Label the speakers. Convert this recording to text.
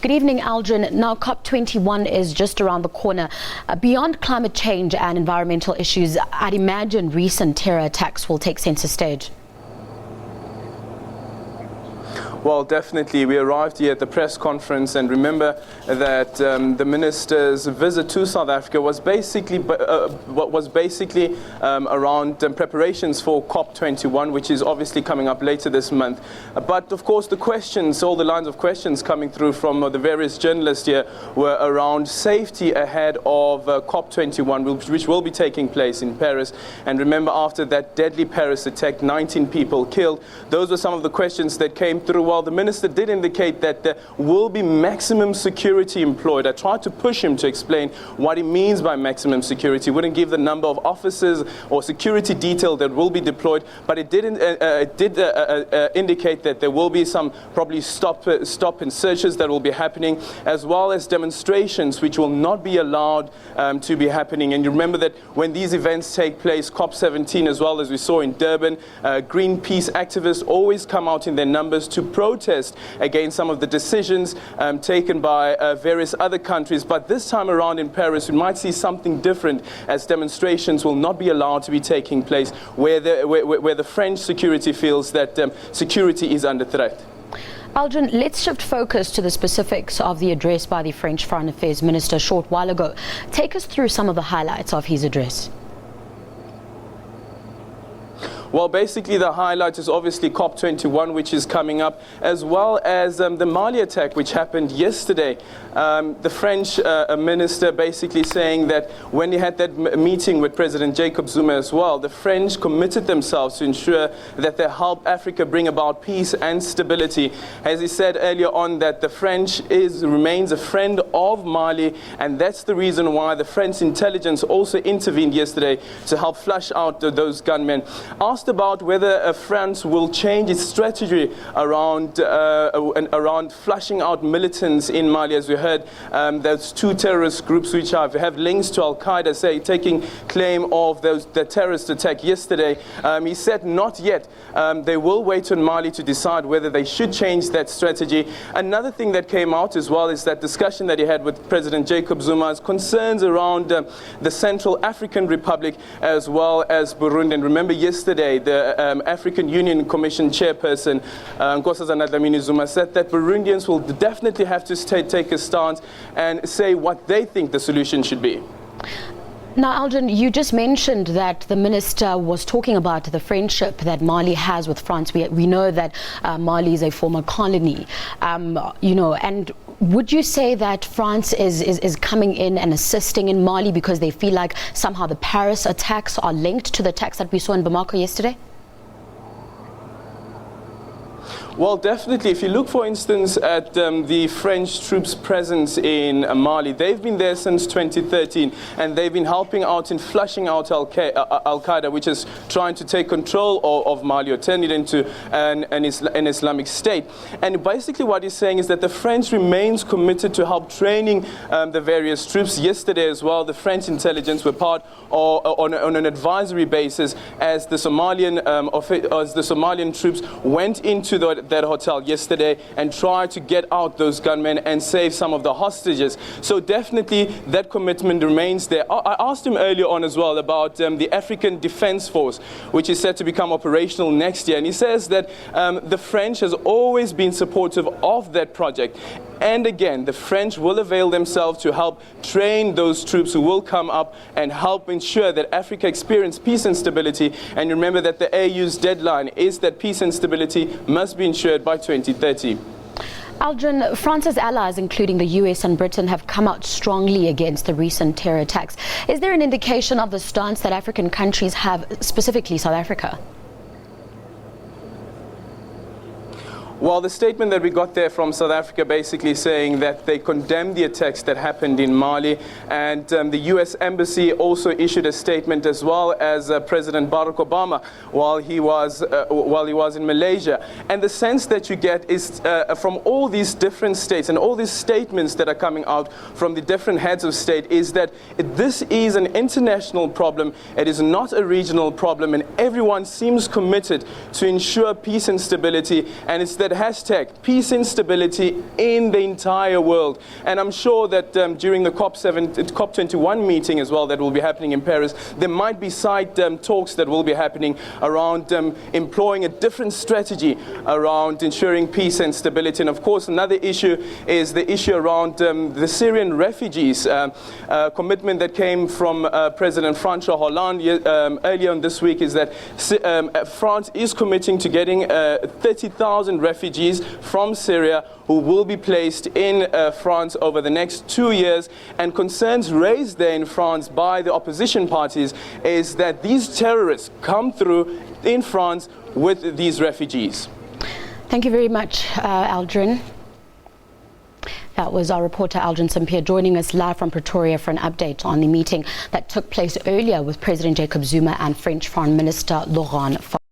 Speaker 1: Good evening, Aldrin. Now, COP21 is just around the corner. Beyond climate change and environmental issues, I'd imagine recent terror attacks will take center stage.
Speaker 2: Well, definitely. We arrived here at the press conference, and remember that the minister's visit to South Africa was basically around preparations for COP21, which is obviously coming up later this month. But of course, the questions, all the lines of questions coming through from the various journalists here were around safety ahead of COP21, which will be taking place in Paris. And remember, after that deadly Paris attack, 19 people killed. Those were some of the questions that came through. Well, the minister did indicate that there will be maximum security employed. I tried to push him to explain what he means by maximum security. Wouldn't give the number of officers or security detail that will be deployed, but it did indicate that there will be some probably stop and searches that will be happening, as well as demonstrations which will not be allowed to be happening. And you remember that when these events take place, COP17 as well, as we saw in Durban, Greenpeace activists always come out in their numbers to protest against some of the decisions taken by various other countries. But this time around in Paris, we might see something different, as demonstrations will not be allowed to be taking place where the French security feels that security is under threat.
Speaker 1: Aldrin, let's shift focus to the specifics of the address by the French Foreign Affairs Minister a short while ago. Take us through some of the highlights of his address.
Speaker 2: Well, basically the highlight is obviously COP21, which is coming up, as well as the Mali attack, which happened yesterday. The French minister basically saying that when he had that meeting with President Jacob Zuma as well, the French committed themselves to ensure that they help Africa bring about peace and stability. As he said earlier on, that the French remains a friend of Mali, and that's the reason why the French intelligence also intervened yesterday to help flush out those gunmen. Asked about whether France will change its strategy around flushing out militants in Mali. As we heard, there's two terrorist groups which have links to Al-Qaeda, taking claim of the terrorist attack yesterday. He said not yet. They will wait on Mali to decide whether they should change that strategy. Another thing that came out as well is that discussion that he had with President Jacob Zuma's concerns around the Central African Republic as well as Burundi. And remember yesterday, the African Union Commission chairperson, Nkosazana Dlamini Zuma, said that Burundians will definitely have to take a stance and say what they think the solution should be.
Speaker 1: Now, Aldrin, you just mentioned that the minister was talking about the friendship that Mali has with France. We know that Mali is a former colony, and would you say that France is coming in and assisting in Mali because they feel like somehow the Paris attacks are linked to the attacks that we saw in Bamako yesterday?
Speaker 2: Well, definitely. If you look, for instance, at the French troops' presence in Mali, they've been there since 2013, and they've been helping out in flushing out Al-Qaeda, which is trying to take control of Mali or turn it into an Islamic state. And basically what he's saying is that the French remains committed to help training the various troops. Yesterday as well, the French intelligence were part on an advisory basis as the Somalian troops went into that hotel yesterday and tried to get out those gunmen and save some of the hostages. So definitely that commitment remains there. I asked him earlier on as well about the African Defence Force, which is set to become operational next year. And he says that the French has always been supportive of that project. And again, the French will avail themselves to help train those troops who will come up and help ensure that Africa experiences peace and stability. And remember that the AU's deadline is that peace and stability must be ensured by 2030.
Speaker 1: Aldrin, France's allies, including the US and Britain, have come out strongly against the recent terror attacks. Is there an indication of the stance that African countries have, specifically South Africa?
Speaker 2: Well, the statement that we got there from South Africa basically saying that they condemned the attacks that happened in Mali, and the US Embassy also issued a statement, as well as President Barack Obama while he was in Malaysia. And the sense that you get is from all these different states and all these statements that are coming out from the different heads of state is that this is an international problem. It is not a regional problem, and everyone seems committed to ensure peace and stability. And it's that the hashtag peace and stability in the entire world. And I'm sure that during the COP21 meeting as well that will be happening in Paris, there might be side talks that will be happening around employing a different strategy around ensuring peace and stability. And of course, another issue is the issue around the Syrian refugees, commitment that came from President François Hollande earlier on this week is that France is committing to getting 30,000 refugees from Syria who will be placed in France over the next 2 years. And concerns raised there in France by the opposition parties is that these terrorists come through in France with these refugees.
Speaker 1: Thank you very much, Aldrin. That was our reporter Aldrin Sampear joining us live from Pretoria for an update on the meeting that took place earlier with President Jacob Zuma and French Foreign Minister Laurent Fabius.